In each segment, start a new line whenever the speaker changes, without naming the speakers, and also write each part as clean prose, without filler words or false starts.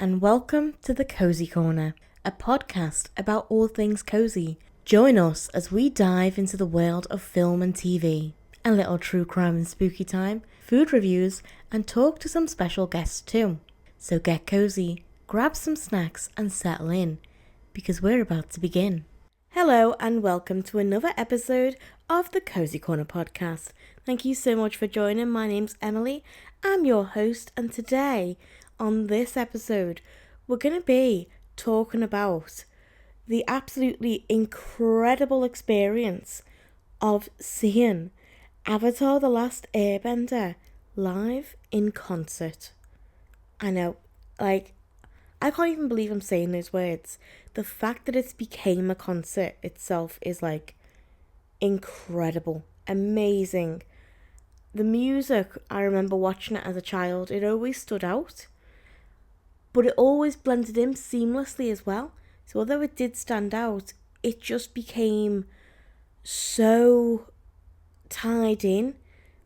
and welcome to the Cosy Corner, a podcast about all things cozy. Join us as we dive into the world of film and TV, a little true crime and spooky time, food reviews, and talk to some special guests too. So get cozy, grab some snacks and settle in, because we're about to begin. Hello and welcome to another episode of the Cosy Corner Podcast. Thank you so much for joining. My name's Emily. I'm your host, and today on this episode we're going to be talking about the absolutely incredible experience of seeing Avatar the Last Airbender live in concert. I know, I can't even believe I'm saying those words. The fact that it's became a concert itself is incredible, amazing. The music, I remember watching it as a child, it always stood out, but it always blended in seamlessly as well. So although it did stand out, it just became so tied in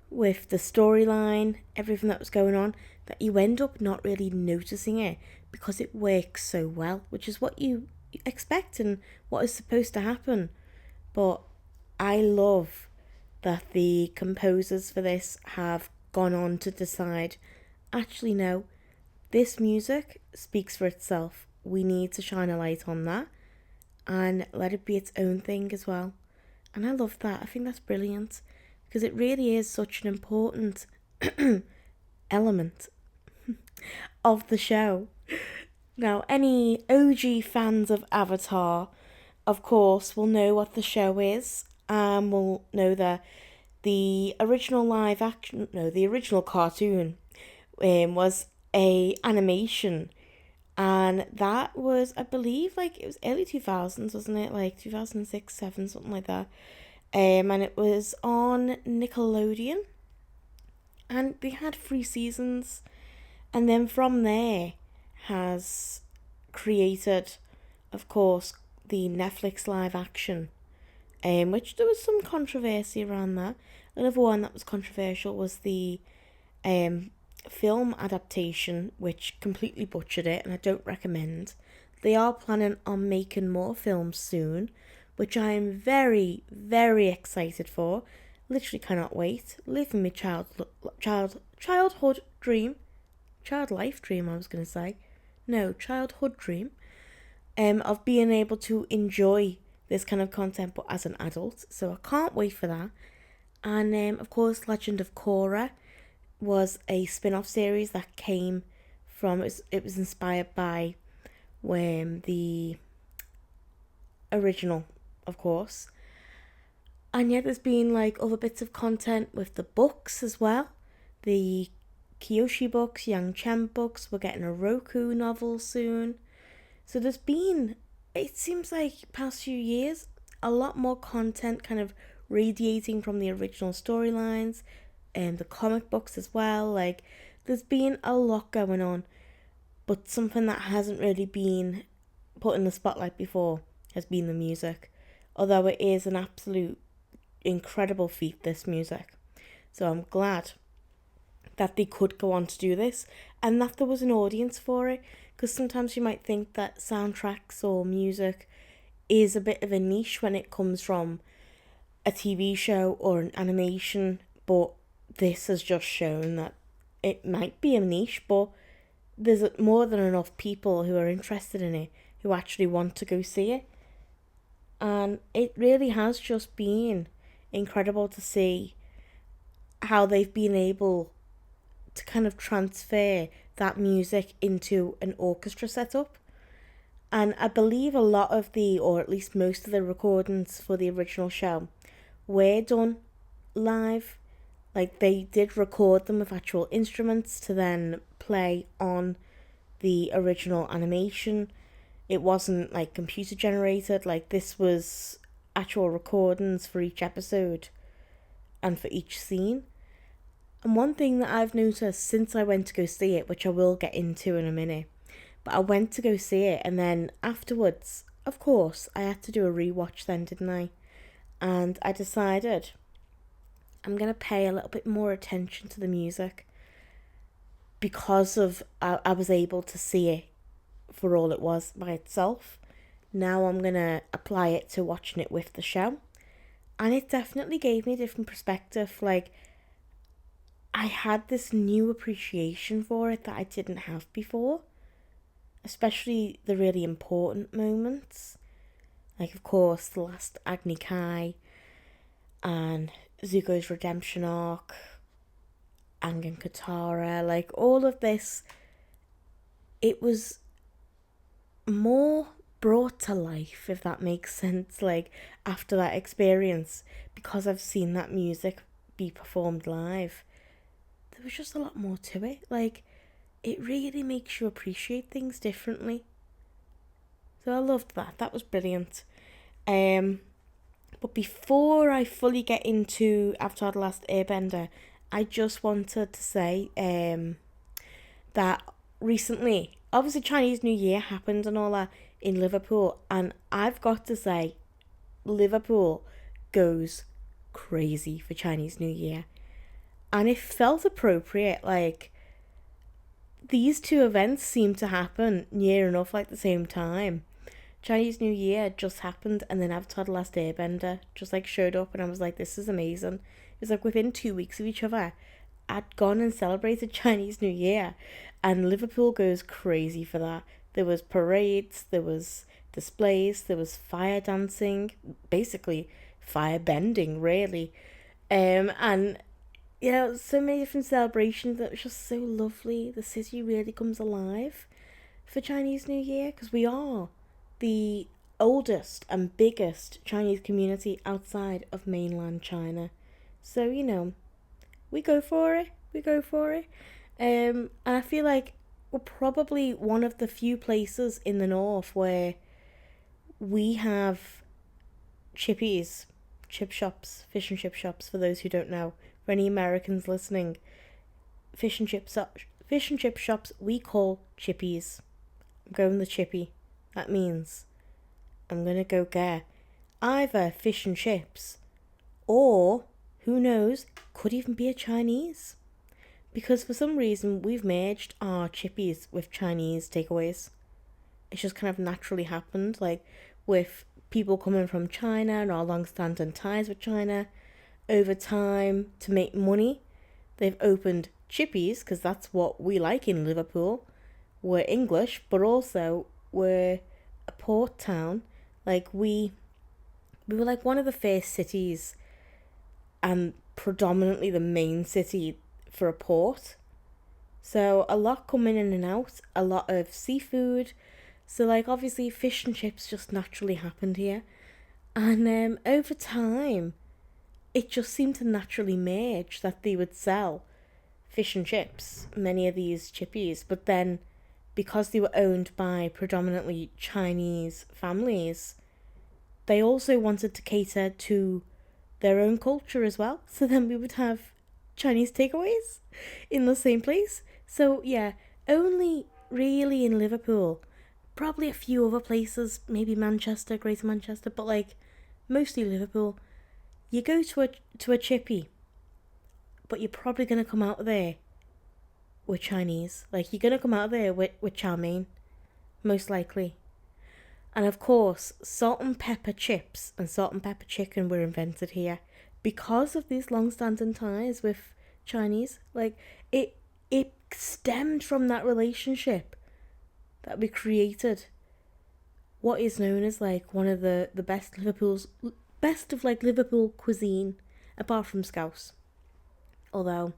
with the storyline, everything that was going on, that you end up not really noticing it because it works so well, which is what you expect and what is supposed to happen. But I love that the composers for this have gone on to decide, actually no, this music speaks for itself. We need to shine a light on that and let it be its own thing as well. And I love that. I think that's brilliant because it really is such an important element of the show. Now, any OG fans of Avatar, of course, will know what the show is. Will know that the original cartoon was a animation, and that was, I believe, it was early 2000s, wasn't it? 2006, 7, something like that. And it was on Nickelodeon, and they had 3 seasons, and then from there has created, of course, the Netflix live action, which there was some controversy around that. Another one that was controversial was the film adaptation, which completely butchered it, and I don't recommend. They are planning on making more films soon, which I am very, very excited for. Literally cannot wait. Living my childhood dream. Childhood dream of being able to enjoy this kind of content but as an adult, so I can't wait for that. And of course, Legend of Korra was a spin-off series that came from, it was inspired by the original, of course. And yet there's been other bits of content with the books as well, the Kyoshi books, Yang Chen books. We're getting a Roku novel soon. So there's been, it seems past few years, a lot more content kind of radiating from the original storylines and the comic books as well. There's been a lot going on, but something that hasn't really been put in the spotlight before has been the music, although it is an absolute incredible feat, this music. So I'm glad that they could go on to do this and that there was an audience for it, because sometimes you might think that soundtracks or music is a bit of a niche when it comes from a TV show or an animation, but this has just shown that it might be a niche, but there's more than enough people who are interested in it, who actually want to go see it. And it really has just been incredible to see how they've been able to kind of transfer that music into an orchestra setup. And I believe a lot of or at least most of the recordings for the original show were done live. They did record them with actual instruments to then play on the original animation. It wasn't computer generated. This was actual recordings for each episode and for each scene. And one thing that I've noticed since I went to go see it, which I will get into in a minute, but I went to go see it, and then afterwards, of course, I had to do a rewatch then, didn't I? And I decided I'm going to pay a little bit more attention to the music because of I was able to see it for all it was by itself. Now I'm going to apply it to watching it with the show. And it definitely gave me a different perspective. Like, I had this new appreciation for it that I didn't have before. Especially the really important moments. Like, of course, the last Agni Kai and Zuko's redemption arc, Aang and Katara, like all of this, it was more brought to life, if that makes sense, like after that experience, because I've seen that music be performed live. There was just a lot more to it. Like, it really makes you appreciate things differently. So I loved that. That was brilliant. But before I fully get into Avatar the Last Airbender, I just wanted to say that recently, obviously Chinese New Year happened and all that in Liverpool, and I've got to say, Liverpool goes crazy for Chinese New Year. And it felt appropriate, like, these two events seem to happen near enough like the same time. Chinese New Year just happened, and then Avatar the Last Airbender just like showed up, and I was like, this is amazing. It was like within 2 weeks of each other. I'd gone and celebrated Chinese New Year, and Liverpool goes crazy for that. There was parades, there was displays, there was fire dancing, basically fire bending, really. And yeah, so many different celebrations that was just so lovely. The city really comes alive for Chinese New Year, because we are the oldest and biggest Chinese community outside of mainland China. So, you know, we go for it. We go for it. And I feel like we're probably one of the few places in the north where we have chippies, chip shops, fish and chip shops, for those who don't know. For any Americans listening, fish and chip shops we call chippies. I'm going the chippy. That means I'm going to go get either fish and chips or, who knows, could even be a Chinese. Because for some reason we've merged our chippies with Chinese takeaways. It's just kind of naturally happened, like with people coming from China and our long-standing ties with China. Over time, to make money, they've opened chippies, because that's what we like in Liverpool. We're English, but also we're a port town. Like, we were like one of the first cities, and predominantly the main city for a port. So a lot coming in and out, a lot of seafood. So like obviously fish and chips just naturally happened here. And over time, it just seemed to naturally merge that they would sell fish and chips, many of these chippies, but then because they were owned by predominantly Chinese families, they also wanted to cater to their own culture as well. So then we would have Chinese takeaways in the same place. So yeah, only really in Liverpool, probably a few other places, maybe Manchester, Greater Manchester, but like mostly Liverpool. You go to a chippy, but you're probably going to come out of there with Chinese. Like, you're going to come out of there with chow mein, most likely. And of course, salt and pepper chips and salt and pepper chicken were invented here because of these long-standing ties with Chinese. Like, it stemmed from that relationship that we created what is known as like one of the best of like Liverpool cuisine, apart from Scouse. Although,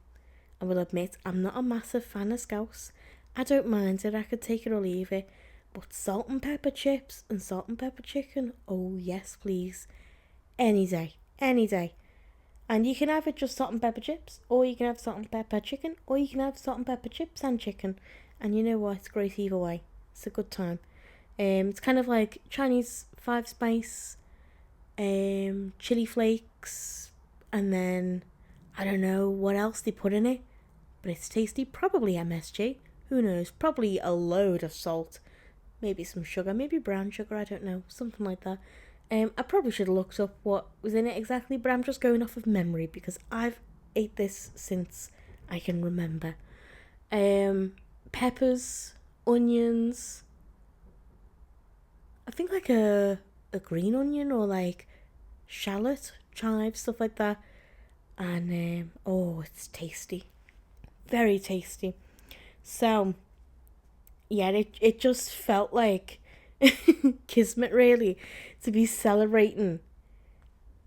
I will admit, I'm not a massive fan of Scouse. I don't mind it, I could take it or leave it. But salt and pepper chips and salt and pepper chicken, oh yes please. Any day, any day. And you can have it just salt and pepper chips, or you can have salt and pepper chicken, or you can have salt and pepper chips and chicken. And you know what, it's great either way. It's a good time. It's kind of like Chinese 5-spice, chili flakes, and then I don't know what else they put in it, but it's tasty. Probably MSG, who knows, probably a load of salt, maybe some sugar, maybe brown sugar, I don't know, something like that. I probably should have looked up what was in it exactly, but I'm just going off of memory because I've ate this since I can remember. Peppers, onions, I think like a green onion or like shallot, chives, stuff like that. And oh, it's tasty, very tasty. So yeah, it just felt like kismet really to be celebrating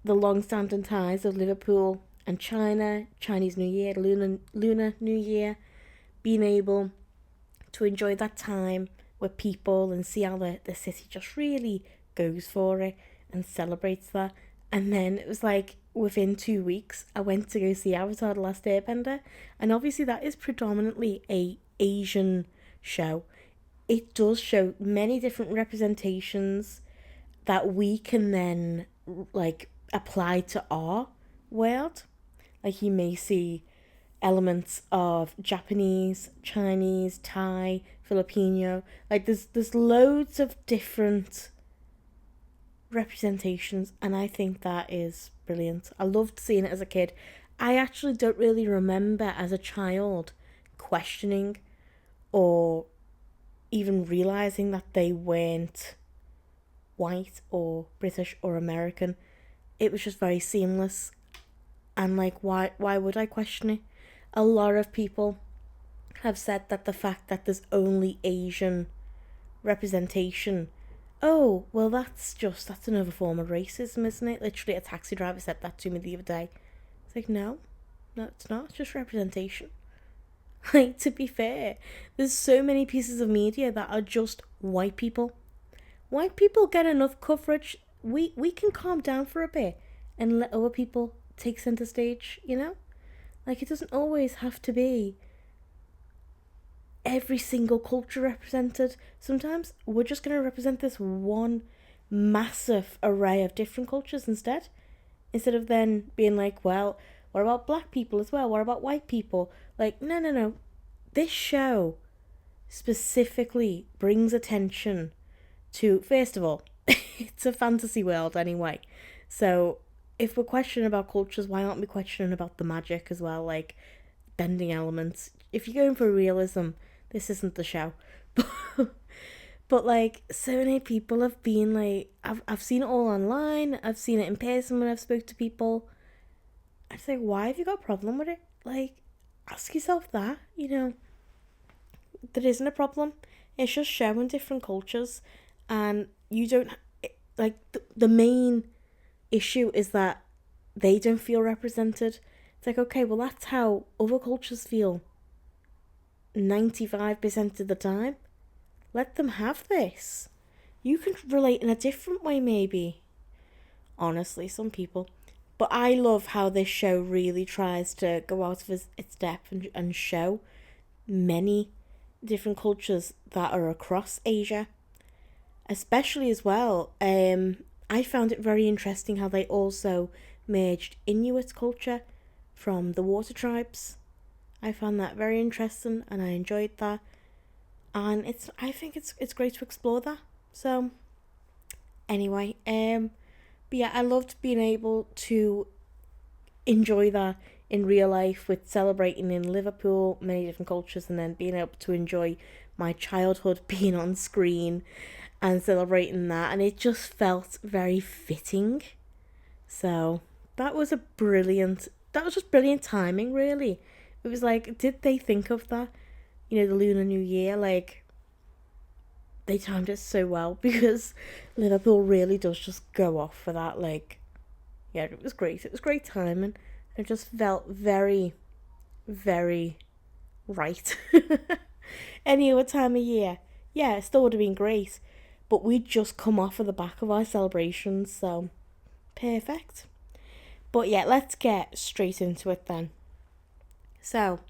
the long-standing ties of Liverpool and China, Chinese New Year, Lunar New Year, being able to enjoy that time with people and see how the city just really goes for it and celebrates that. And then it was like within 2 weeks, I went to go see Avatar the Last Airbender, and obviously that is predominantly a Asian show. It does show many different representations that we can then like apply to our world. Like you may see elements of Japanese, Chinese, Thai, Filipino. Like there's loads of different representations, and I think that is brilliant. I loved seeing it as a kid. I actually don't really remember as a child questioning or even realizing that they weren't white or British or American. It was just very seamless, and like why would I question it? A lot of people have said that the fact that there's only Asian representation, oh well, that's another form of racism, isn't it? Literally a taxi driver said that to me the other day. It's like, no, it's not, it's just representation. Like, to be fair, there's so many pieces of media that are just white people. White people get enough coverage. We can calm down for a bit and let other people take center stage, you know? Like, it doesn't always have to be every single culture represented. Sometimes we're just going to represent this one massive array of different cultures instead of then being like, well, what about black people as well? What about white people? Like, no. This show specifically brings attention to, first of all, it's a fantasy world anyway. So if we're questioning about cultures, why aren't we questioning about the magic as well? Like bending elements. If you're going for realism, this isn't the show. But like, so many people have been like, I've seen it all online. I've seen it in person when I've spoke to people. I say, why have you got a problem with it? Like, ask yourself that, you know. There isn't a problem. It's just showing different cultures, and you don't, like, the main issue is that they don't feel represented. It's like, okay, well, that's how other cultures feel 95% of the time. Let them have this. You can relate in a different way, maybe. Honestly, some people. But I love how this show really tries to go out of its depth and show many different cultures that are across Asia. Especially as well, I found it very interesting how they also merged Inuit culture from the water tribes. I found that very interesting and I enjoyed that. And I think it's great to explore that. So anyway, but yeah, I loved being able to enjoy that in real life with celebrating in Liverpool, many different cultures, and then being able to enjoy my childhood being on screen and celebrating that. And it just felt very fitting. So that was just brilliant timing, really. It was like, did they think of that? You know, the Lunar New Year, like, they timed it so well because Liverpool really does just go off for that. Like, yeah, it was great. It was great timing. It just felt very, very right. Any other time of year, yeah, it still would have been great. But we'd just come off of the back of our celebrations, so perfect. But yeah, let's get straight into it then. So,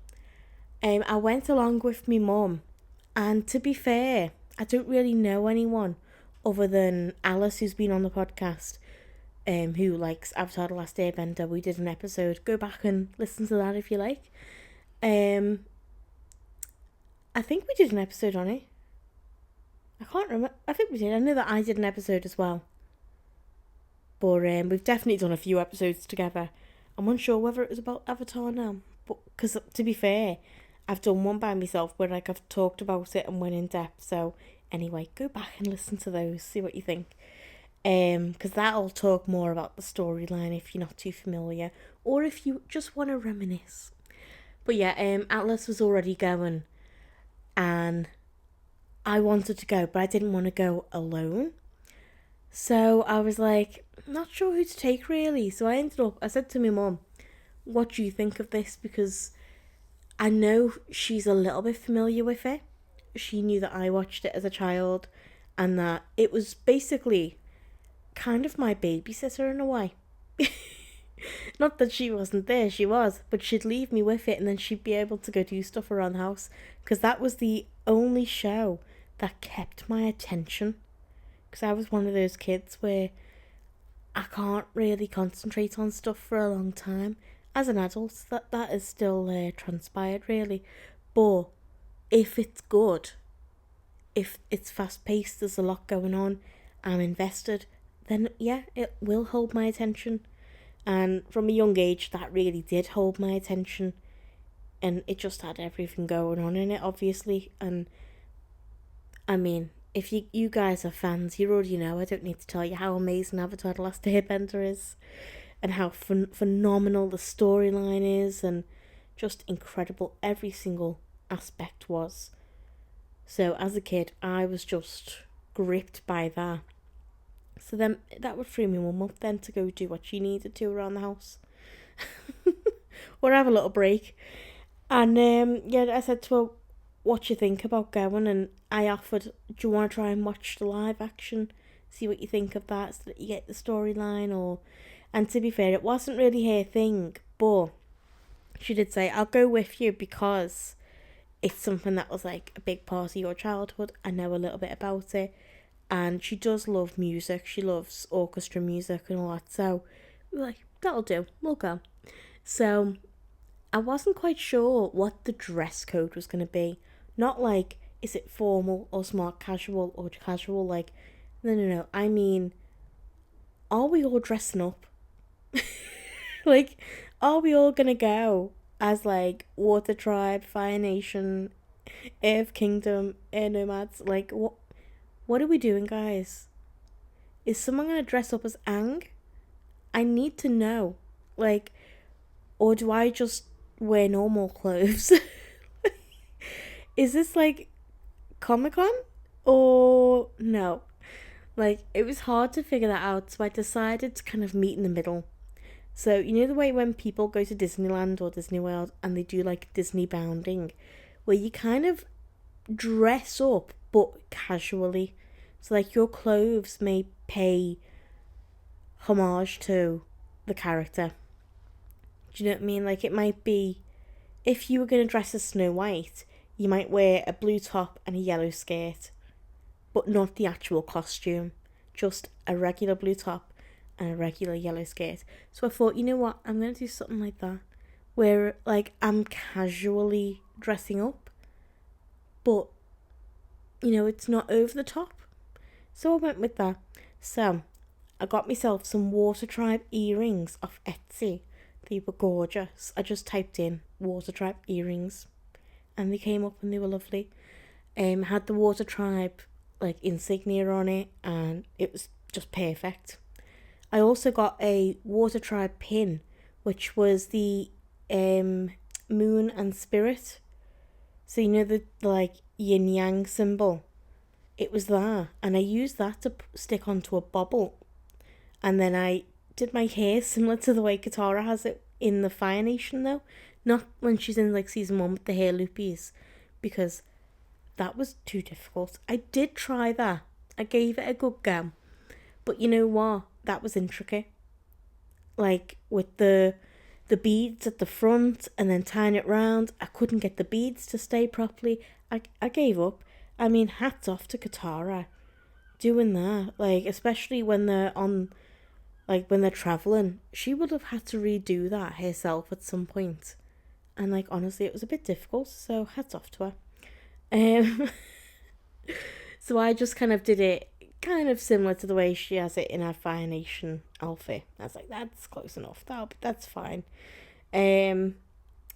I went along with my mum, and to be fair, I don't really know anyone other than Alice, who's been on the podcast, who likes Avatar the Last Airbender. We did an episode. Go back and listen to that if you like. I think we did an episode on it. I can't remember. I think we did. I know that I did an episode as well. But we've definitely done a few episodes together. I'm unsure whether it was about Avatar now. But because to be fair, I've done one by myself where like I've talked about it and went in depth. So Anyway, go back and listen to those, see what you think. Because that'll talk more about the storyline if you're not too familiar, or if you just want to reminisce. But yeah, Atlas was already going, and I wanted to go, but I didn't want to go alone. So I was like, not sure who to take really. So I said to my mum, what do you think of this? Because I know she's a little bit familiar with it. She knew that I watched it as a child, and that it was basically kind of my babysitter in a way. Not that she wasn't there, she was, but she'd leave me with it and then she'd be able to go do stuff around the house, because that was the only show that kept my attention. Because I was one of those kids where I can't really concentrate on stuff for a long time. As an adult, that is still transpired really. But if it's good, if it's fast paced, there's a lot going on, I'm invested, then yeah, it will hold my attention. And from a young age, that really did hold my attention. And it just had everything going on in it, obviously. And I mean, if you guys are fans, you already know. I don't need to tell you how amazing Avatar the Last Airbender is. And how phenomenal the storyline is. And just incredible every single aspect was. So as a kid, I was just gripped by that. So then that would free me mum up then to go do what she needed to around the house. Or have a little break. And yeah, I said to her, what you think about going? And I offered, do you want to try and watch the live action? See what you think of that, so that you get the storyline. Or, and to be fair, it wasn't really her thing, but she did say, I'll go with you because it's something that was like a big part of your childhood. I know a little bit about it. And she does love music. She loves orchestra music and all that. So we were like, that'll do. We'll go. So I wasn't quite sure what the dress code was going to be. Not like, is it formal or smart casual or casual? Like, no. I mean, are we all dressing up? Like, are we all going to go as like Water Tribe, Fire Nation, Earth Kingdom, Air Nomads? Like, what are we doing, guys? Is someone going to dress up as Aang? I need to know. Like, or do I just wear normal clothes? Is this like Comic-Con? Or no? Like, it was hard to figure that out, so I decided to kind of meet in the middle. So, you know the way when people go to Disneyland or Disney World and they do like Disney bounding, where you kind of dress up but casually. So like your clothes may pay homage to the character. Do you know what I mean? Like it might be, if you were going to dress as Snow White, you might wear a blue top and a yellow skirt, but not the actual costume. Just a regular blue top and a regular yellow skirt. So I thought, you know what, I'm going to do something like that, where like I'm casually dressing up, but you know, it's not over the top. So I went with that. So I got myself some Water Tribe earrings off Etsy. They were gorgeous. I just typed in Water Tribe earrings and they came up and they were lovely. Had the Water Tribe like insignia on it and it was just perfect. I also got a Water Tribe pin, which was the moon and spirit. So you know the like yin yang symbol. It was that, and I used that to stick onto a bobble. And then I did my hair similar to the way Katara has it in the Fire Nation, though. Not when she's in like season 1 with the hair loopies, because that was too difficult. I did try that. I gave it a good go. But you know what? That was intricate. Like with the beads at the front and then tying it round. I couldn't get the beads to stay properly. I gave up. I mean, hats off to Katara doing that. Like, especially when they're on, like, when they're travelling. She would have had to redo that herself at some point. And, like, honestly, it was a bit difficult. So, hats off to her. So, I just kind of did it kind of similar to the way she has it in her Fire Nation outfit. I was like, that's close enough. That's fine. It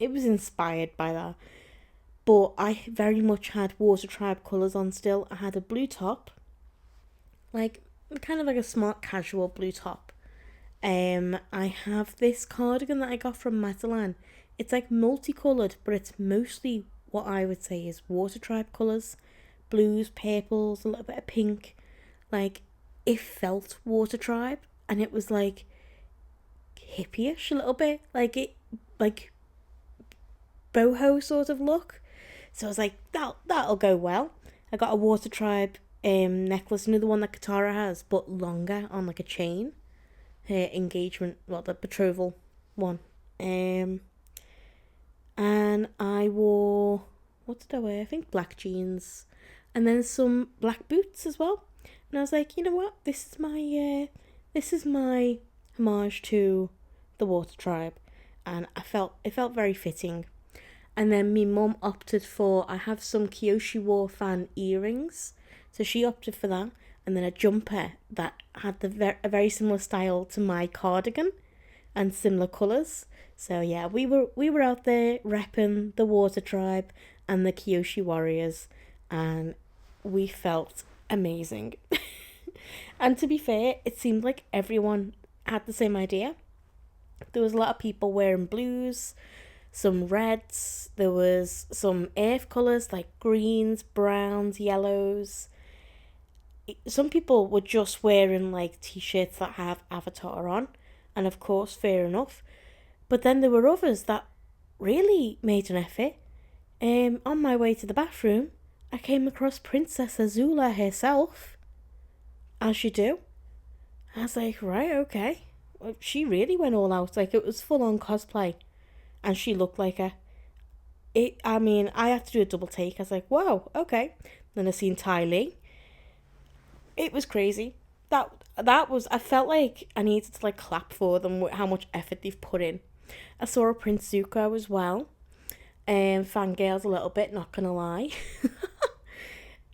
was inspired by that. But I very much had Water Tribe colours on still. I had a blue top, like kind of like a smart casual blue top. I have this cardigan that I got from Matalan. It's like multicoloured, but it's mostly what I would say is Water Tribe colours. Blues, purples, a little bit of pink. Like, it felt Water Tribe, and it was like hippie-ish a little bit. Like boho sort of look. So I was like, that'll go well. I got a Water Tribe necklace, another one that Katara has, but longer on like a chain. Her engagement, well, the betrothal one. And I wore, what did I wear? I think black jeans, and then some black boots as well. And I was like, you know what? This is my homage to the Water Tribe, and it felt very fitting. And then my mum opted for, I have some Kyoshi War fan earrings, so she opted for that, and then a jumper that had a very similar style to my cardigan, and similar colours. So yeah, we were out there repping the Water Tribe and the Kyoshi Warriors, and we felt amazing. And to be fair, it seemed like everyone had the same idea. There was a lot of people wearing blues, some reds, there was some earth colours like greens, browns, yellows. Some people were just wearing like t-shirts that have Avatar on, and of course, fair enough. But then there were others that really made an effort. On my way to the bathroom, I came across Princess Azula herself, as you do. I was like, right, okay. Well, she really went all out. Like, it was full on cosplay, and she looked like her. I had to do a double take. I was like, wow, okay. Then I seen Ty Lee. It was crazy. That was, I felt like I needed to like clap for them with how much effort they've put in. I saw a Prince Zuko as well. Fangirls a little bit, not gonna lie.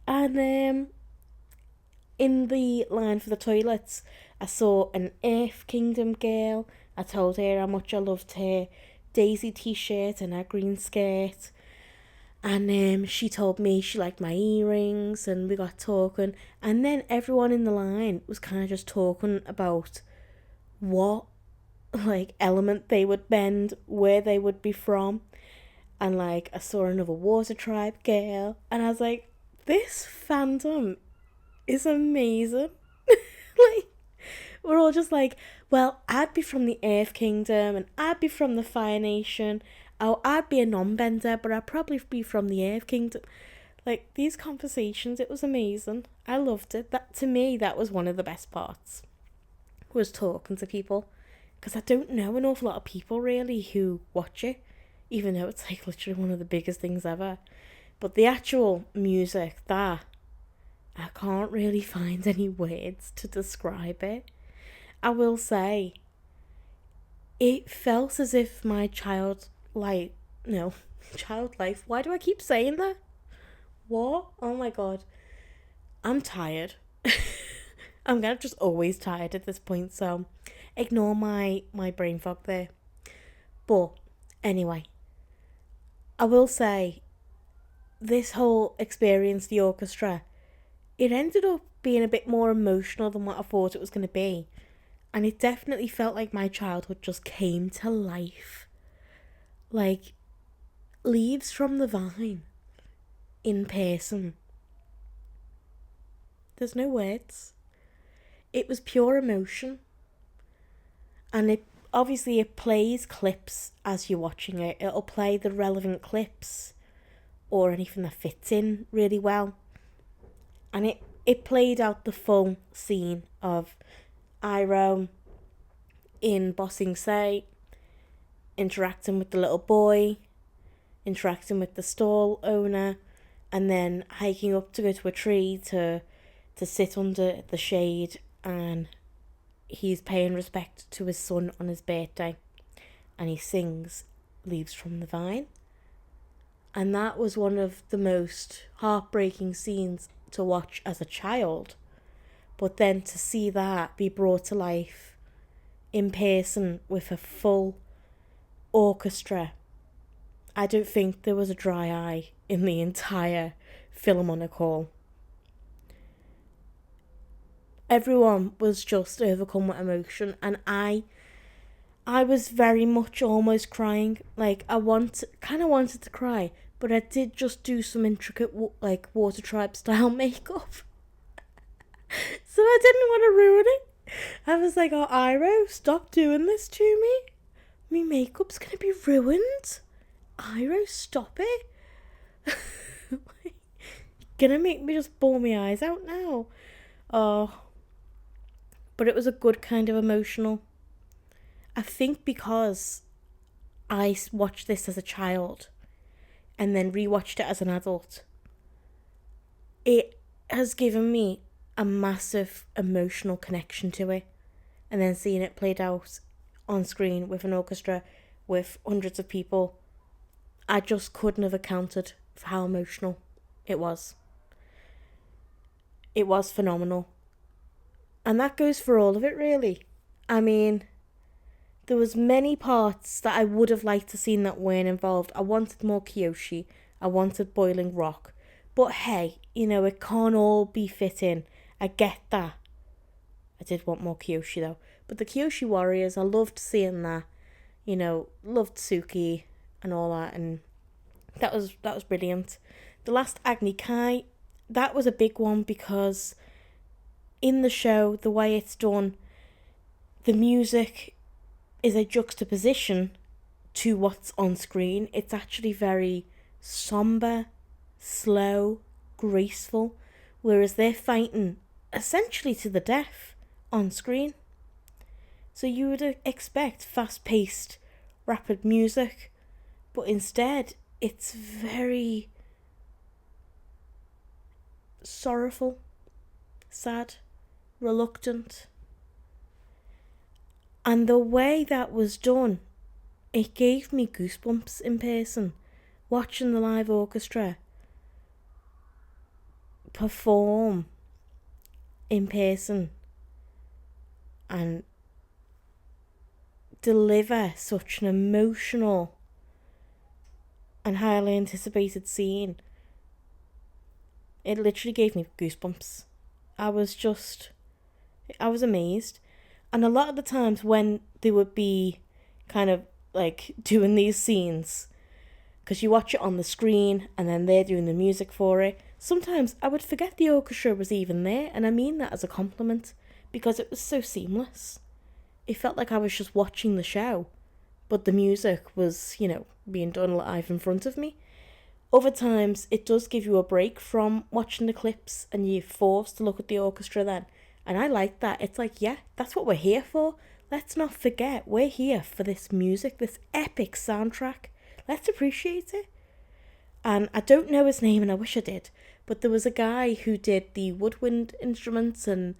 And in the line for the toilets, I saw an Earth Kingdom girl. I told her how much I loved her Daisy t-shirt and her green skirt. And she told me she liked my earrings, and we got talking. And then everyone in the line was kind of just talking about what like element they would bend, where they would be from. And like, I saw another Water Tribe girl, and I was like, this fandom is amazing. Like, we're all just like, well, I'd be from the Earth Kingdom, and I'd be from the Fire Nation. Oh, I'd be a non-bender, but I'd probably be from the Earth Kingdom. Like, these conversations, it was amazing. I loved it. That, to me, that was one of the best parts, was talking to people. Because I don't know an awful lot of people, really, who watch it, even though it's, like, literally one of the biggest things ever. But the actual music, that, I can't really find any words to describe it. I will say, it felt as if my child life, why do I keep saying that? What? Oh my god. I'm tired. I'm kind of just always tired at this point, so ignore my brain fog there. But anyway, I will say, this whole experience, the orchestra, it ended up being a bit more emotional than what I thought it was going to be. And it definitely felt like my childhood just came to life. Like, leaves from the vine in person. There's no words. It was pure emotion. And it plays clips as you're watching it. It'll play the relevant clips or anything that fits in really well. And it played out the full scene of Iroh in Ba Sing Se, interacting with the little boy, interacting with the stall owner, and then hiking up to go to a tree to sit under the shade, and he's paying respect to his son on his birthday, and he sings Leaves from the Vine. And that was one of the most heartbreaking scenes to watch as a child. But then to see that be brought to life in person with a full orchestra, I don't think there was a dry eye in the entire Philharmonic Hall. Everyone was just overcome with emotion, and I was very much almost crying. Like, kind of wanted to cry, but I did just do some intricate, Water Tribe style makeup. So I didn't want to ruin it. I was like, oh, Iro, stop doing this to me. My makeup's going to be ruined. Iro, stop it. You're going to make me just bawl my eyes out now. Oh. But it was a good kind of emotional. I think because I watched this as a child and then rewatched it as an adult, it has given me a massive emotional connection to it. And then seeing it played out on screen with an orchestra with hundreds of people, I just couldn't have accounted for how emotional it was. It was phenomenal. And that goes for all of it, really. I mean, there was many parts that I would have liked to seen that weren't involved. I wanted more Kyoshi. I wanted Boiling Rock. But hey, it can't all be fit in. I get that. I did want more Kyoshi though. But the Kyoshi Warriors, I loved seeing that. Loved Suki and all that, and that was brilliant. The last Agni Kai, that was a big one because in the show, the way it's done, the music is a juxtaposition to what's on screen. It's actually very somber, slow, graceful, whereas they're fighting essentially to the death on screen. So you would expect fast-paced, rapid music, but instead it's very sorrowful, sad, reluctant. And the way that was done, it gave me goosebumps in person, watching the live orchestra perform in person and deliver such an emotional and highly anticipated scene. It literally gave me goosebumps. I was amazed. And a lot of the times when they would be kind of like doing these scenes, because you watch it on the screen and then they're doing the music for it, sometimes I would forget the orchestra was even there, and I mean that as a compliment, because it was so seamless. It felt like I was just watching the show, but the music was, being done live in front of me. Other times, it does give you a break from watching the clips, and you're forced to look at the orchestra then. And I like that. It's like, yeah, that's what we're here for. Let's not forget, we're here for this music, this epic soundtrack. Let's appreciate it. And I don't know his name, and I wish I did, but there was a guy who did the woodwind instruments and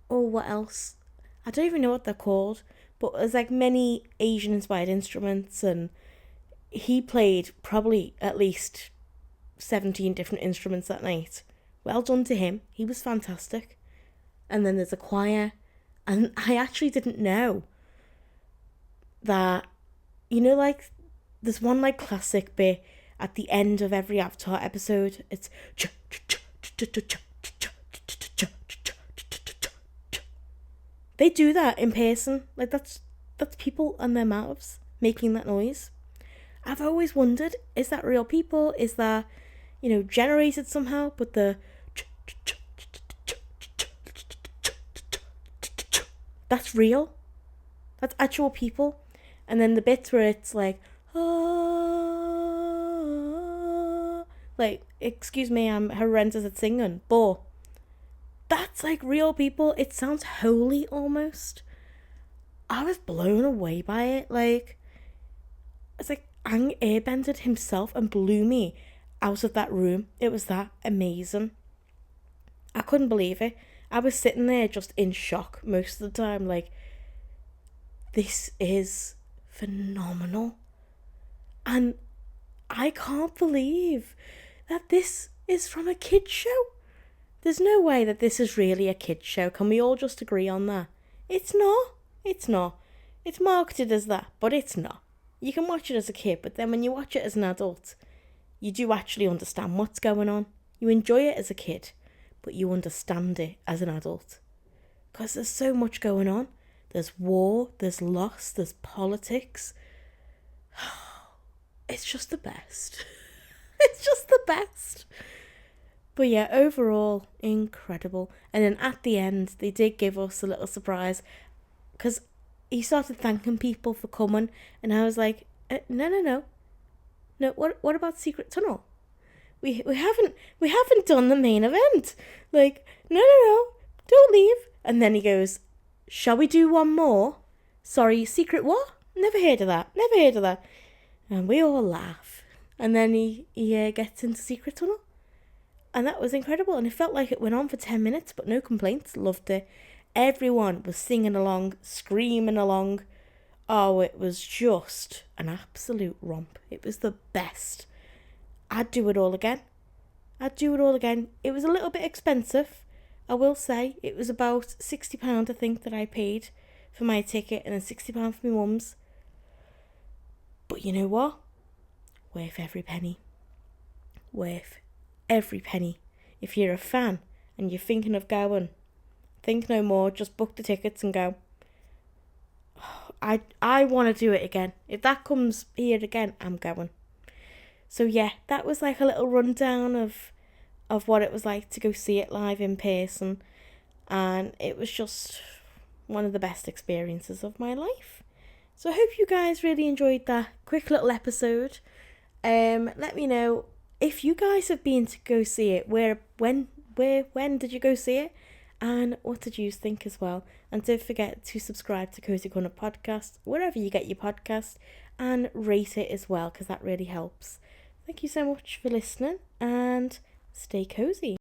what else? I don't even know what they're called, but there's like many Asian inspired instruments, and he played probably at least 17 different instruments that night. Well done to him. He was fantastic. And then there's a choir, and I actually didn't know that, there's one like classic bit at the end of every Avatar episode. It's they do that in person. Like that's people and their mouths making that noise. I've always wondered, is that real people? Is that, generated somehow? But that's real. That's actual people. And then the bits where it's like, excuse me, I'm horrendous at singing, but that's like real people. It sounds holy almost. I was blown away by it. Like, it's like Aang airbended himself and blew me out of that room. It was that amazing. I couldn't believe it. I was sitting there just in shock most of the time. Like, this is phenomenal. And I can't believe that this is from a kid's show. There's no way that this is really a kid's show. Can we all just agree on that? It's not. It's not. It's marketed as that, but it's not. You can watch it as a kid, but then when you watch it as an adult, you do actually understand what's going on. You enjoy it as a kid, but you understand it as an adult. Because there's so much going on. There's war, there's loss, there's politics. It's just the best. It's just the best. But yeah, overall, incredible. And then at the end, they did give us a little surprise. Because he started thanking people for coming. And I was like, no. No, what about Secret Tunnel? We haven't done the main event. Like, no, don't leave. And then he goes, shall we do one more? Sorry, secret what? Never heard of that. And we all laugh. And then he gets into Secret Tunnel. And that was incredible. And it felt like it went on for 10 minutes, but no complaints. Loved it. Everyone was singing along, screaming along. Oh, it was just an absolute romp. It was the best. I'd do it all again. It was a little bit expensive, I will say. It was about £60, I think, that I paid for my ticket, and then £60 for my mum's. But you know what? Worth every penny. If you're a fan and you're thinking of going, think no more, just book the tickets and go. I want to do it again. If that comes here again, I'm going. So yeah, that was like a little rundown of what it was like to go see it live in person. And it was just one of the best experiences of my life. So I hope you guys really enjoyed that quick little episode. Let me know if you guys have been to go see it. When did you go see it? And what did you think as well? And don't forget to subscribe to Cosy Corner Podcast, wherever you get your podcast, and rate it as well, because that really helps. Thank you so much for listening, and stay cozy.